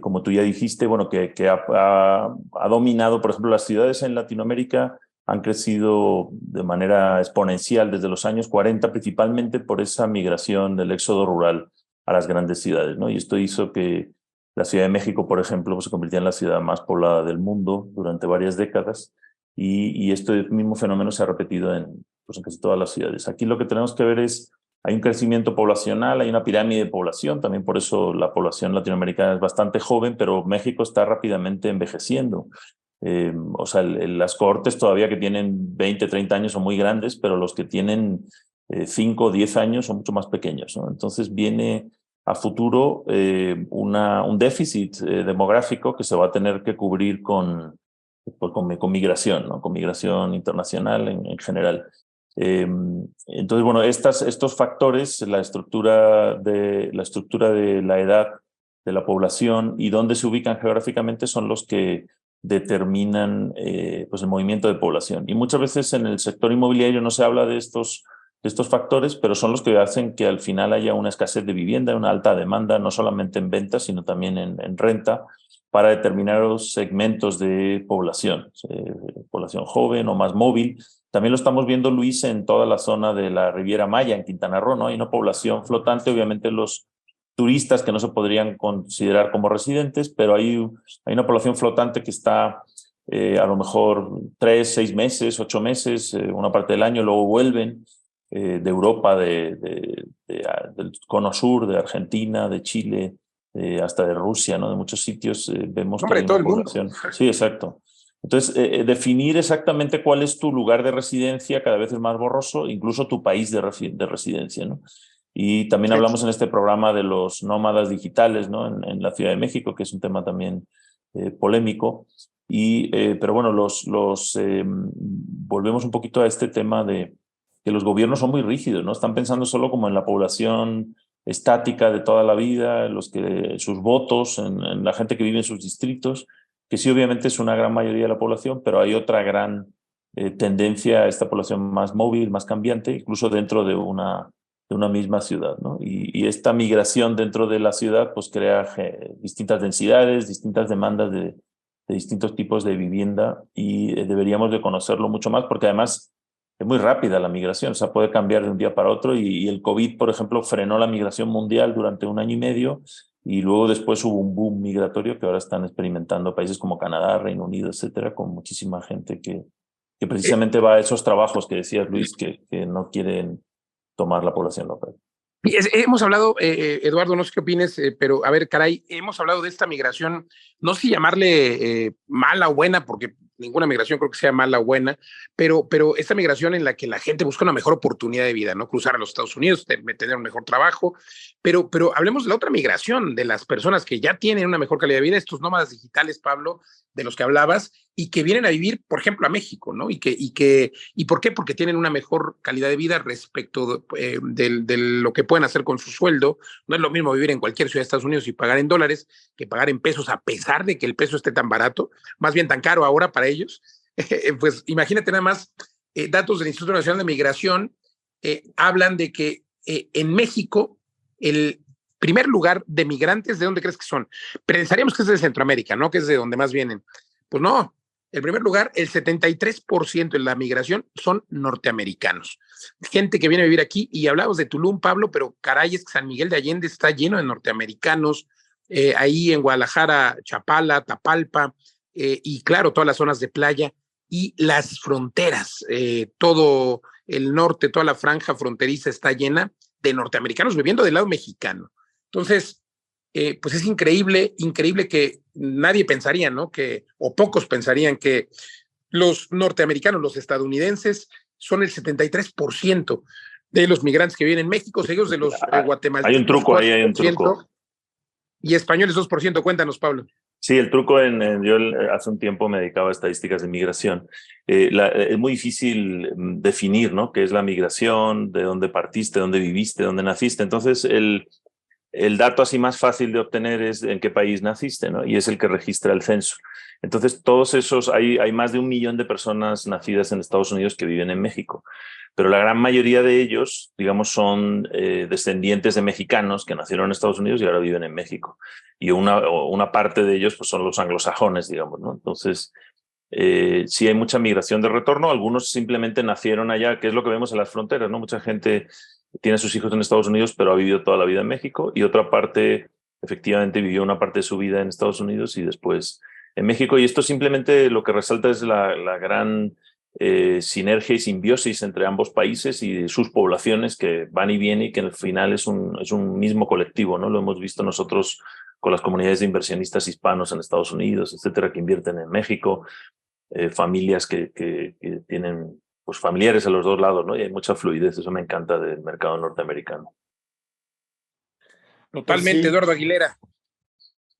como tú ya dijiste, bueno, que ha dominado, por ejemplo, las ciudades en Latinoamérica han crecido de manera exponencial desde los años 40, principalmente por esa migración del éxodo rural a las grandes ciudades, ¿no? Y esto hizo que la Ciudad de México, por ejemplo, pues, se convirtiera en la ciudad más poblada del mundo durante varias décadas, y este mismo fenómeno se ha repetido pues, en casi todas las ciudades. Aquí lo que tenemos que ver es, hay un crecimiento poblacional, hay una pirámide de población, también por eso la población latinoamericana es bastante joven, pero México está rápidamente envejeciendo. O sea, las cohortes todavía que tienen 20, 30 años son muy grandes, pero los que tienen 5 o 10 años son mucho más pequeños, ¿no? Entonces viene a futuro un déficit demográfico que se va a tener que cubrir con migración, ¿no? Con migración internacional en general. Entonces, bueno, estos factores, la estructura de la edad de la población y dónde se ubican geográficamente son los que determinan pues el movimiento de población. Y muchas veces en el sector inmobiliario no se habla de estos factores, pero son los que hacen que al final haya una escasez de vivienda, una alta demanda, no solamente en venta, sino también en renta, para determinados segmentos de población, población joven o más móvil. También lo estamos viendo, Luis, en toda la zona de la Riviera Maya, en Quintana Roo, ¿no? Hay una población flotante, obviamente los turistas que no se podrían considerar como residentes, pero hay una población flotante que está a lo mejor 3, 6 meses, 8 meses, una parte del año, luego vuelven de Europa, del cono sur, de Argentina, de Chile, hasta de Rusia, ¿no? De muchos sitios vemos que hay todo una el mundo. población. Sí, exacto. Entonces, definir exactamente cuál es tu lugar de residencia cada vez es más borroso, incluso tu país de residencia, ¿no? Y también hablamos en este programa de los nómadas digitales, ¿no? En la Ciudad de México, que es un tema también polémico. Pero bueno, volvemos un poquito a este tema de que los gobiernos son muy rígidos, ¿no? Están pensando solo como en la población estática de toda la vida, sus votos, en la gente que vive en sus distritos, que sí obviamente es una gran mayoría de la población, pero hay otra gran tendencia a esta población más móvil, más cambiante, incluso dentro de una misma ciudad, ¿no? Y esta migración dentro de la ciudad pues crea distintas densidades, distintas demandas de distintos tipos de vivienda y deberíamos de conocerlo mucho más porque además es muy rápida la migración, o sea, puede cambiar de un día para otro y el COVID, por ejemplo, frenó la migración mundial durante 1 año y medio y luego después hubo un boom migratorio que ahora están experimentando países como Canadá, Reino Unido, etcétera, con muchísima gente que precisamente va a esos trabajos que decías, Luis, que no quieren tomar la población local. Hemos hablado, Eduardo, no sé qué opines, pero a ver, caray, hemos hablado de esta migración, no sé si llamarle mala o buena, porque ninguna migración creo que sea mala o buena, pero esta migración en la que la gente busca una mejor oportunidad de vida, ¿no? Cruzar a los Estados Unidos, tener un mejor trabajo, pero hablemos de la otra migración, de las personas que ya tienen una mejor calidad de vida, estos nómadas digitales, Pablo, de los que hablabas, y que vienen a vivir, por ejemplo, a México, ¿no? ¿Y por qué? Porque tienen una mejor calidad de vida respecto de lo que pueden hacer con su sueldo. No es lo mismo vivir en cualquier ciudad de Estados Unidos y pagar en dólares que pagar en pesos, a pesar de que el peso esté tan barato, más bien tan caro ahora para ellos. Pues imagínate nada más, datos del Instituto Nacional de Migración hablan de que en México el primer lugar de migrantes, ¿de dónde crees que son? Pensaríamos que es de Centroamérica, ¿no? Que es de donde más vienen. Pues no, en primer lugar, el 73% de la migración son norteamericanos. Gente que viene a vivir aquí, y hablamos de Tulum, Pablo, pero caray, es que San Miguel de Allende está lleno de norteamericanos, ahí en Guadalajara, Chapala, Tapalpa, y claro, todas las zonas de playa y las fronteras, todo el norte, toda la franja fronteriza está llena de norteamericanos viviendo del lado mexicano. Entonces, pues es increíble que nadie pensaría, ¿no? O pocos pensarían que los norteamericanos, los estadounidenses, son el 73% de los migrantes que viven en México, seguidos de los guatemaltecos. Hay un truco ahí, hay un truco. Y españoles 2%. Cuéntanos, Pablo. Sí, el truco yo hace un tiempo me dedicaba a estadísticas de migración. Es muy difícil definir, ¿no? ¿Qué es la migración? ¿De dónde partiste? ¿Dónde viviste? ¿Dónde naciste? Entonces, el dato así más fácil de obtener es en qué país naciste, ¿no? Y es el que registra el censo. Entonces, todos esos, hay más de 1 millón de personas nacidas en Estados Unidos que viven en México, pero la gran mayoría de ellos, digamos, son descendientes de mexicanos que nacieron en Estados Unidos y ahora viven en México. Y una parte de ellos pues, son los anglosajones, digamos, ¿no? Entonces, sí hay mucha migración de retorno. Algunos simplemente nacieron allá, que es lo que vemos en las fronteras, ¿no? Mucha gente tiene a sus hijos en Estados Unidos, pero ha vivido toda la vida en México, y otra parte, efectivamente, vivió una parte de su vida en Estados Unidos y después en México. Y esto simplemente lo que resalta es la gran sinergia y simbiosis entre ambos países y sus poblaciones que van y vienen, y que al final es un mismo colectivo, ¿no? Lo hemos visto nosotros con las comunidades de inversionistas hispanos en Estados Unidos, etcétera, que invierten en México, familias que tienen pues familiares a los dos lados, ¿no? Y hay mucha fluidez, eso me encanta del mercado norteamericano. Totalmente, Pues sí. Eduardo Aguilera.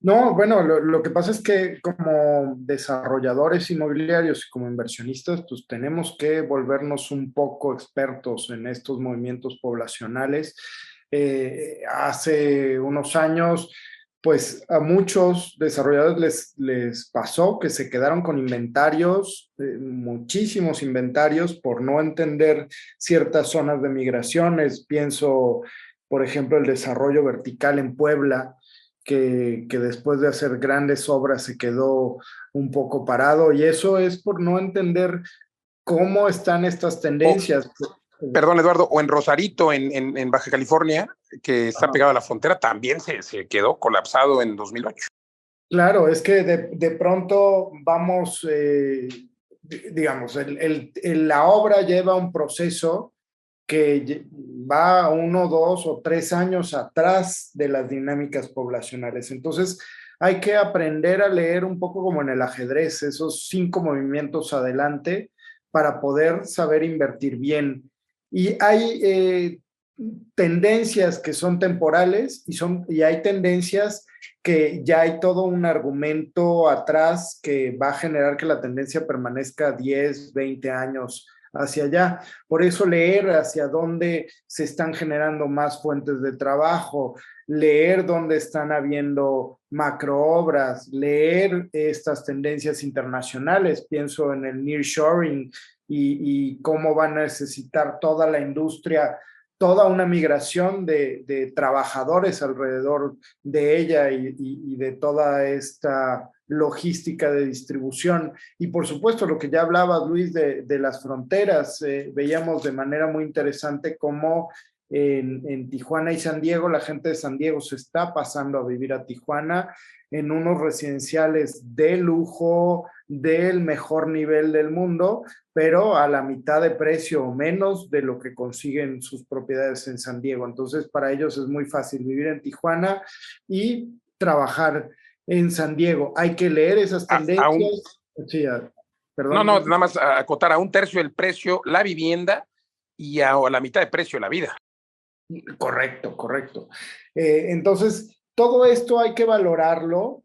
No, bueno, lo que pasa es que como desarrolladores inmobiliarios y como inversionistas, pues tenemos que volvernos un poco expertos en estos movimientos poblacionales. Hace unos años, pues a muchos desarrolladores les pasó que se quedaron con inventarios, muchísimos inventarios, por no entender ciertas zonas de migraciones. Pienso, por ejemplo, el desarrollo vertical en Puebla, que después de hacer grandes obras se quedó un poco parado, y eso es por no entender cómo están estas tendencias. Perdón, Eduardo, o en Rosarito, en Baja California, que está pegado a la frontera, también se quedó colapsado en 2008. Claro, es que de pronto vamos, digamos, la obra lleva un proceso que va 1, 2 o 3 años atrás de las dinámicas poblacionales. Entonces, hay que aprender a leer un poco como en el ajedrez, esos 5 movimientos adelante para poder saber invertir bien. Y hay tendencias que son temporales y hay tendencias que ya hay todo un argumento atrás que va a generar que la tendencia permanezca 10, 20 años hacia allá. Por eso leer hacia dónde se están generando más fuentes de trabajo, leer dónde están habiendo macroobras, leer estas tendencias internacionales. Pienso en el nearshoring y cómo van a necesitar toda la industria, toda una migración de trabajadores alrededor de ella y de toda esta logística de distribución. Y por supuesto, lo que ya hablabas, Luis, de las fronteras, veíamos de manera muy interesante cómo en Tijuana y San Diego, la gente de San Diego se está pasando a vivir a Tijuana en unos residenciales de lujo, del mejor nivel del mundo, pero a la mitad de precio o menos de lo que consiguen sus propiedades en San Diego. Entonces, para ellos es muy fácil vivir en Tijuana y trabajar en San Diego. Hay que leer esas tendencias. Sí, perdón. No, nada más acotar a 1/3 del precio la vivienda y a la mitad de precio la vida. Correcto. Entonces, todo esto hay que valorarlo.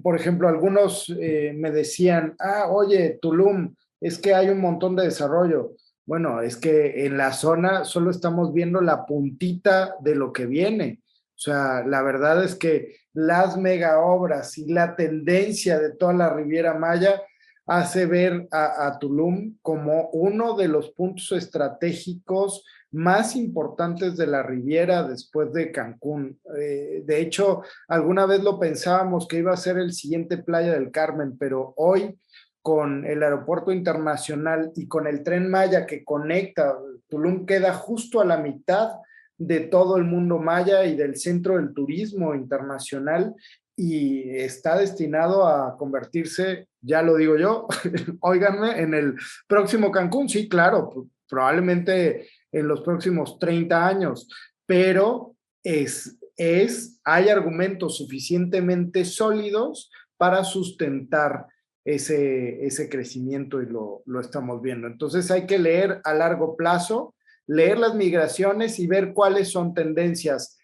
Por ejemplo, algunos me decían, oye, Tulum, es que hay un montón de desarrollo. Bueno, es que en la zona solo estamos viendo la puntita de lo que viene. O sea, la verdad es que las mega obras y la tendencia de toda la Riviera Maya hace ver a Tulum como uno de los puntos estratégicos más importantes de la Riviera después de Cancún. De hecho, alguna vez lo pensábamos que iba a ser el siguiente Playa del Carmen, pero hoy con el aeropuerto internacional y con el Tren Maya que conecta, Tulum queda justo a la mitad de todo el mundo maya y del centro del turismo internacional, y está destinado a convertirse, ya lo digo yo, óiganme, en el próximo Cancún. Sí, claro, probablemente en los próximos 30 años, pero hay argumentos suficientemente sólidos para sustentar ese crecimiento, y lo estamos viendo. Entonces hay que leer a largo plazo, leer las migraciones y ver cuáles son tendencias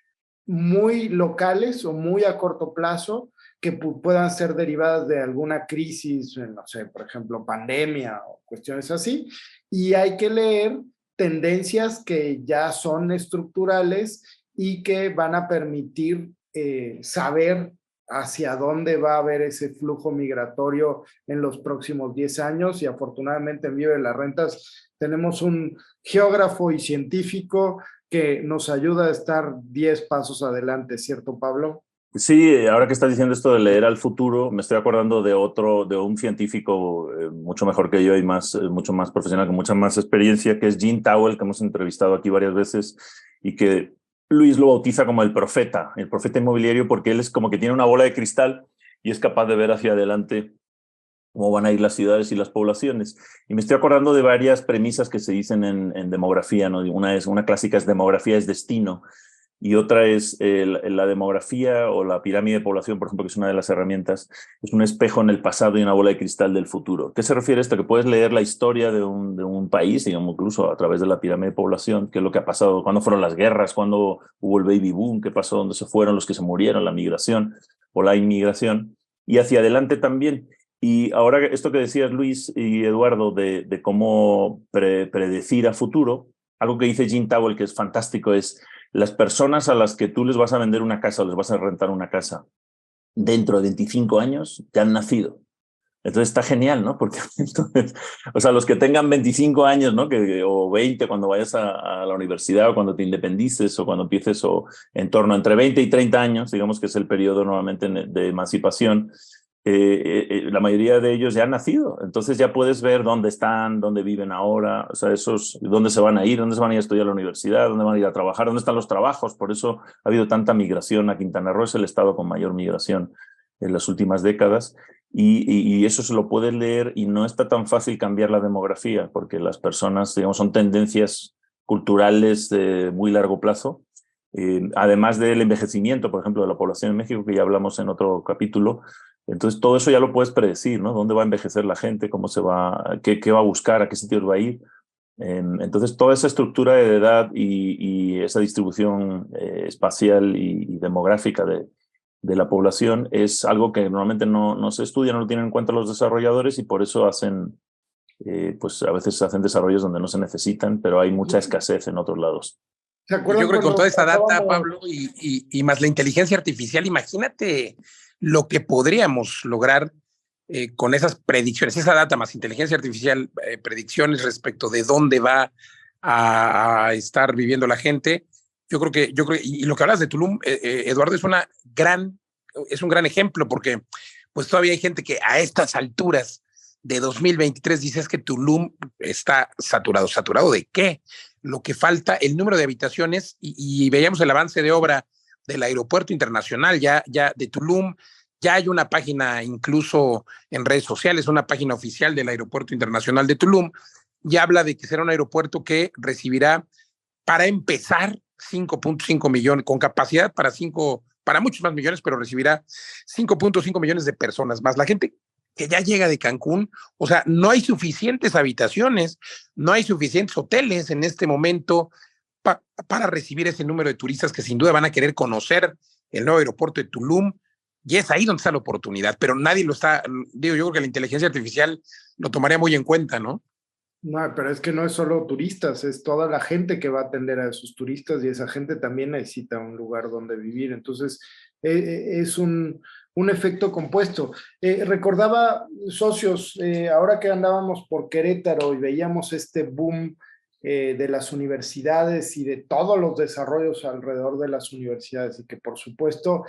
muy locales o muy a corto plazo que puedan ser derivadas de alguna crisis, no sé, por ejemplo, pandemia o cuestiones así, y hay que leer tendencias que ya son estructurales y que van a permitir saber hacia dónde va a haber ese flujo migratorio en los próximos 10 años, y afortunadamente en Vive las Rentas tenemos un geógrafo y científico que nos ayuda a estar 10 pasos adelante, ¿cierto, Pablo? Sí, ahora que estás diciendo esto de leer al futuro, me estoy acordando de un científico mucho mejor que yo y mucho más profesional, con mucha más experiencia, que es Gene Towell, que hemos entrevistado aquí varias veces y que Luis lo bautiza como el profeta inmobiliario, porque él es como que tiene una bola de cristal y es capaz de ver hacia adelante cómo van a ir las ciudades y las poblaciones. Y me estoy acordando de varias premisas que se dicen en demografía, ¿no? Una clásica es demografía es destino, y otra es la demografía o la pirámide de población, por ejemplo, que es una de las herramientas, es un espejo en el pasado y una bola de cristal del futuro. ¿Qué se refiere a esto? Que puedes leer la historia de un país, digamos, incluso a través de la pirámide de población, qué es lo que ha pasado, cuándo fueron las guerras, cuándo hubo el baby boom, qué pasó, dónde se fueron los que se murieron, la migración o la inmigración, y hacia adelante también. Y ahora esto que decías, Luis y Eduardo, de cómo predecir a futuro, algo que dice Gene Towell, que es fantástico, es las personas a las que tú les vas a vender una casa o les vas a rentar una casa dentro de 25 años ya han nacido. Entonces está genial, ¿no? Porque entonces, o sea, los que tengan 25 años, ¿no? O 20 cuando vayas a la universidad o cuando te independices o cuando empieces o en torno entre 20 y 30 años, digamos que es el periodo normalmente de emancipación, la mayoría de ellos ya han nacido, entonces ya puedes ver dónde están, dónde viven ahora, o sea, dónde se van a ir, dónde se van a ir a estudiar a la universidad, dónde van a ir a trabajar, dónde están los trabajos. Por eso ha habido tanta migración a Quintana Roo, es el estado con mayor migración en las últimas décadas, y eso se lo puedes leer, y no está tan fácil cambiar la demografía, porque las personas, digamos, son tendencias culturales de muy largo plazo. Además del envejecimiento, por ejemplo, de la población en México, que ya hablamos en otro capítulo. Entonces, todo eso ya lo puedes predecir, ¿no? ¿Dónde va a envejecer la gente? ¿Cómo se va? ¿Qué va a buscar? ¿A qué sitios va a ir? Entonces, toda esa estructura de edad y esa distribución espacial y demográfica de la población es algo que normalmente no se estudia, no lo tienen en cuenta los desarrolladores, y por eso pues a veces hacen desarrollos donde no se necesitan, pero hay mucha escasez en otros lados. ¿Se Yo creo que con toda esa data, Pablo, hablábamos? y más la inteligencia artificial, imagínate lo que podríamos lograr con esas predicciones, esa data más inteligencia artificial, predicciones respecto de dónde va a estar viviendo la gente. Yo creo que, y lo que hablas de Tulum, Eduardo, es un gran ejemplo, porque pues todavía hay gente que a estas alturas de 2023 dices que Tulum está saturado. ¿Saturado de qué? Lo que falta, el número de habitaciones, y veíamos el avance de obra del aeropuerto internacional ya de Tulum. Ya hay una página incluso en redes sociales, una página oficial del aeropuerto internacional de Tulum, y habla de que será un aeropuerto que recibirá, para empezar, 5.5 millones, con capacidad para muchos más millones, pero recibirá 5.5 millones de personas más. La gente que ya llega de Cancún, o sea, no hay suficientes habitaciones, no hay suficientes hoteles en este momento para recibir ese número de turistas que sin duda van a querer conocer el nuevo aeropuerto de Tulum, y es ahí donde está la oportunidad, pero nadie lo está, digo, yo creo que la inteligencia artificial lo tomaría muy en cuenta, ¿no? No, pero es que no es solo turistas, es toda la gente que va a atender a esos turistas, y esa gente también necesita un lugar donde vivir. Entonces, es un efecto compuesto. Recordaba, socios, ahora que andábamos por Querétaro y veíamos este boom de las universidades y de todos los desarrollos alrededor de las universidades, y que por supuesto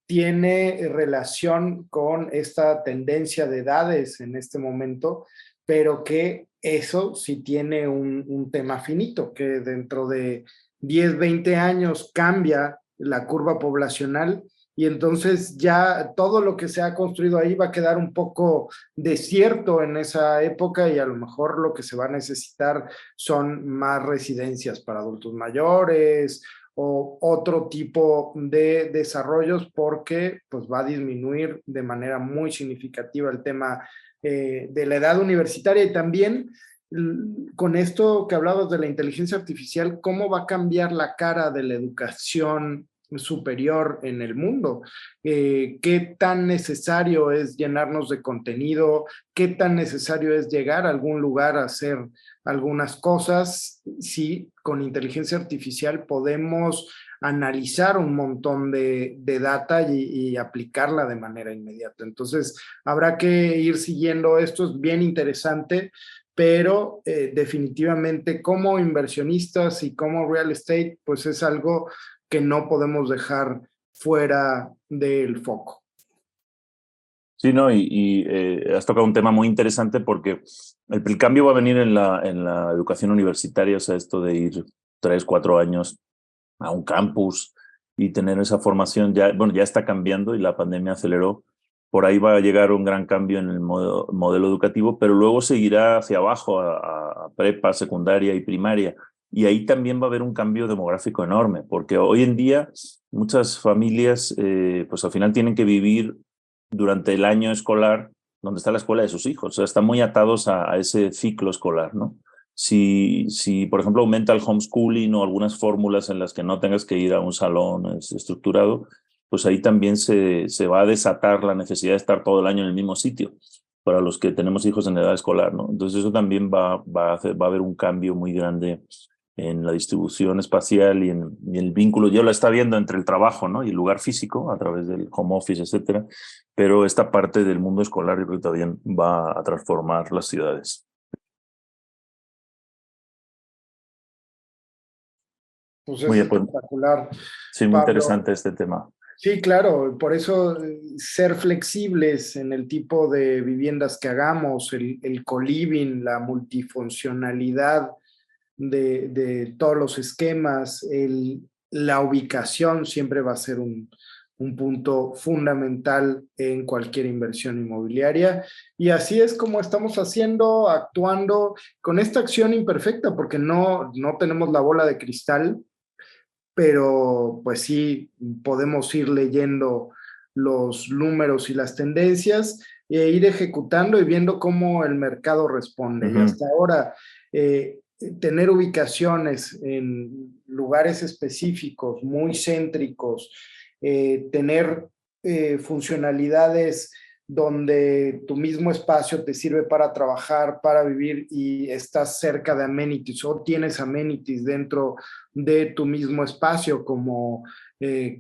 tiene relación con esta tendencia de edades en este momento, pero que eso sí tiene un tema finito, que dentro de 10, 20 años cambia la curva poblacional, y entonces ya todo lo que se ha construido ahí va a quedar un poco desierto en esa época, y a lo mejor lo que se va a necesitar son más residencias para adultos mayores o otro tipo de desarrollos, porque pues va a disminuir de manera muy significativa el tema de la edad universitaria. Y también con esto que hablabas de la inteligencia artificial, cómo va a cambiar la cara de la educación superior en el mundo. ¿Qué tan necesario es llenarnos de contenido? ¿Qué tan necesario es llegar a algún lugar a hacer algunas cosas? Si con inteligencia artificial podemos analizar un montón de data y aplicarla de manera inmediata. Entonces, habrá que ir siguiendo esto, es bien interesante, pero definitivamente como inversionistas y como real estate, pues es algo que no podemos dejar fuera del foco. Sí, no, has tocado un tema muy interesante porque el cambio va a venir en la educación universitaria, o sea, esto de ir 3, 4 años a un campus y tener esa formación, ya está cambiando y la pandemia aceleró. Por ahí va a llegar un gran cambio en el modelo educativo, pero luego seguirá hacia abajo a prepa, secundaria y primaria. Y ahí también va a haber un cambio demográfico enorme, porque hoy en día muchas familias pues al final tienen que vivir durante el año escolar donde está la escuela de sus hijos. O sea, están muy atados a ese ciclo escolar, ¿no? Si, por ejemplo, aumenta el homeschooling o algunas fórmulas en las que no tengas que ir a un salón estructurado, pues ahí también se va a desatar la necesidad de estar todo el año en el mismo sitio para los que tenemos hijos en edad escolar, ¿no? Entonces eso también va a haber un cambio muy grande en la distribución espacial y en el vínculo. Ya lo está viendo entre el trabajo, ¿no? Y el lugar físico a través del home office, etcétera. Pero esta parte del mundo escolar yo creo que también va a transformar las ciudades. Pues es espectacular. Sí, muy interesante este tema. Sí, claro, por eso ser flexibles en el tipo de viviendas que hagamos, el co-living, la multifuncionalidad de todos los esquemas, la ubicación siempre va a ser un punto fundamental en cualquier inversión inmobiliaria. Y así es como estamos haciendo, actuando con esta acción imperfecta, porque no tenemos la bola de cristal, pero pues sí podemos ir leyendo los números y las tendencias e ir ejecutando y viendo cómo el mercado responde. Y hasta ahora, tener ubicaciones en lugares específicos, muy céntricos, tener funcionalidades donde tu mismo espacio te sirve para trabajar, para vivir y estás cerca de amenities o tienes amenities dentro de tu mismo espacio como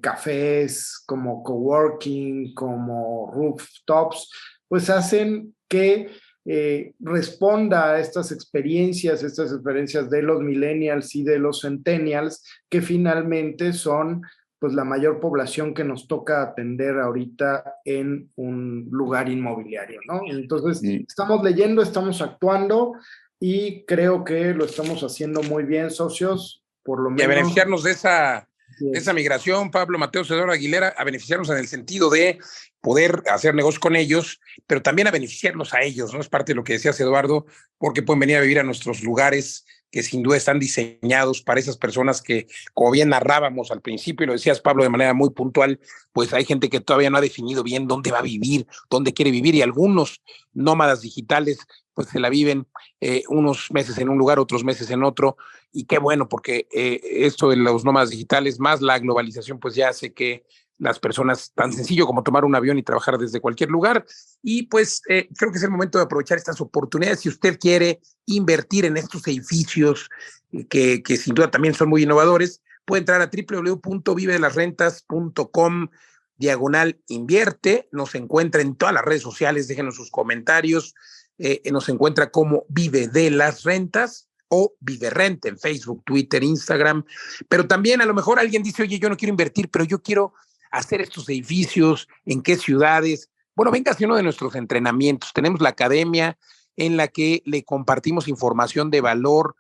cafés, como coworking, como rooftops, pues hacen que responda a estas experiencias de los millennials y de los centennials, que finalmente son pues la mayor población que nos toca atender ahorita en un lugar inmobiliario, ¿no? Entonces, estamos leyendo, estamos actuando y creo que lo estamos haciendo muy bien, socios, por lo menos. Y a beneficiarnos de esa migración, Pablo Mateos, Eduardo Aguilera, a beneficiarnos en el sentido de poder hacer negocio con ellos, pero también a beneficiarnos a ellos, ¿no? Es parte de lo que decías, Eduardo, porque pueden venir a vivir a nuestros lugares que sin duda están diseñados para esas personas que, como bien narrábamos al principio, y lo decías, Pablo, de manera muy puntual, pues hay gente que todavía no ha definido bien dónde va a vivir, dónde quiere vivir, y algunos nómadas digitales pues se la viven unos meses en un lugar, otros meses en otro, y qué bueno, porque esto de los nómadas digitales, más la globalización, pues ya hace que las personas, tan sencillo como tomar un avión y trabajar desde cualquier lugar. Y pues creo que es el momento de aprovechar estas oportunidades. Si usted quiere invertir en estos edificios que sin duda también son muy innovadores, puede entrar a www.vivedelasrentas.com/invierte. Nos encuentra en todas las redes sociales, déjenos sus comentarios. Nos encuentra como Vive de las Rentas o Vive Renta en Facebook, Twitter, Instagram. Pero también a lo mejor alguien dice, oye, yo no quiero invertir, pero yo quiero hacer estos edificios, en qué ciudades. Bueno, venga a uno de nuestros entrenamientos. Tenemos la academia en la que le compartimos información de valor,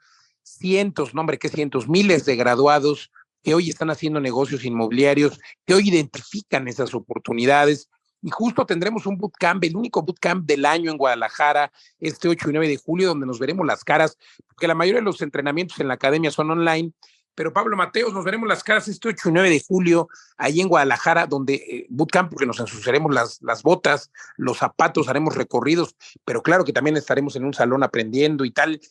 miles de graduados que hoy están haciendo negocios inmobiliarios, que hoy identifican esas oportunidades. Y justo tendremos un bootcamp, el único bootcamp del año en Guadalajara, este 8 y 9 de julio, donde nos veremos las caras, porque la mayoría de los entrenamientos en la academia son online. Pero Pablo Mateos, nos veremos las caras este 8 y 9 de julio, ahí en Guadalajara, donde bootcamp, porque nos ensuciaremos las botas, los zapatos, haremos recorridos, pero claro que también estaremos en un salón aprendiendo y tal.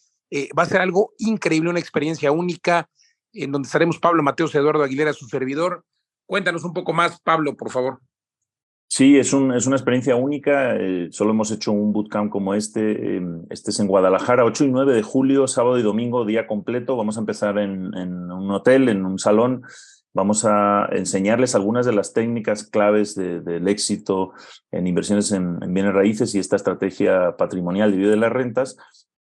Va a ser algo increíble, una experiencia única, en donde estaremos Pablo Mateos, Eduardo Aguilera, su servidor, Cuéntanos un poco más, Pablo, por favor. Sí, es una experiencia única. Solo hemos hecho un bootcamp como este. Este es en Guadalajara, 8 y 9 de julio, sábado y domingo, día completo. Vamos a empezar en un hotel, en un salón. Vamos a enseñarles algunas de las técnicas claves del éxito en inversiones en bienes raíces y esta estrategia patrimonial de Vive de las Rentas.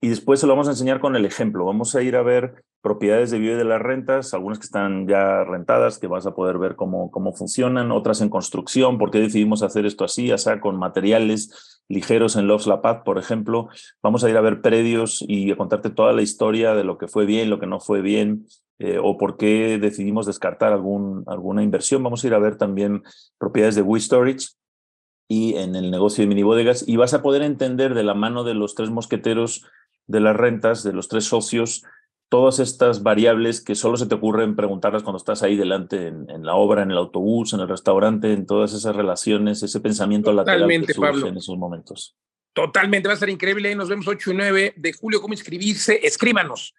Y después se lo vamos a enseñar con el ejemplo. Vamos a ir a ver propiedades de Vive de las Rentas, algunas que están ya rentadas, que vas a poder ver cómo funcionan, otras en construcción, por qué decidimos hacer esto así, con materiales ligeros en Loves La Paz, por ejemplo. Vamos a ir a ver predios y a contarte toda la historia de lo que fue bien, lo que no fue bien, o por qué decidimos descartar alguna inversión. Vamos a ir a ver también propiedades de WeStorage y en el negocio de minibodegas, y vas a poder entender de la mano de los 3 mosqueteros de las rentas, de los 3 socios, todas estas variables que solo se te ocurren preguntarlas cuando estás ahí delante en la obra, en el autobús, en el restaurante, en todas esas relaciones, ese pensamiento lateral que surge, Pablo, en esos momentos. Totalmente, va a ser increíble. Ahí nos vemos 8 y 9 de julio. ¿Cómo inscribirse? Escríbanos,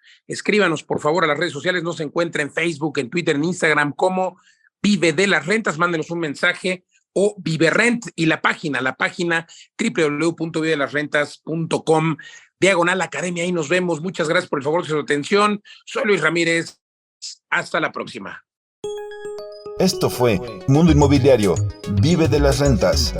por favor, a las redes sociales. Nos encuentra en Facebook, en Twitter, en Instagram, como Vive de las Rentas. Mándenos un mensaje o ViveRent y la página www.vivedelasrentas.com/academia. Ahí nos vemos. Muchas gracias por el favor de su atención. Soy Luis Ramírez. Hasta la próxima. Esto fue Mundo Inmobiliario. Vive de las Rentas.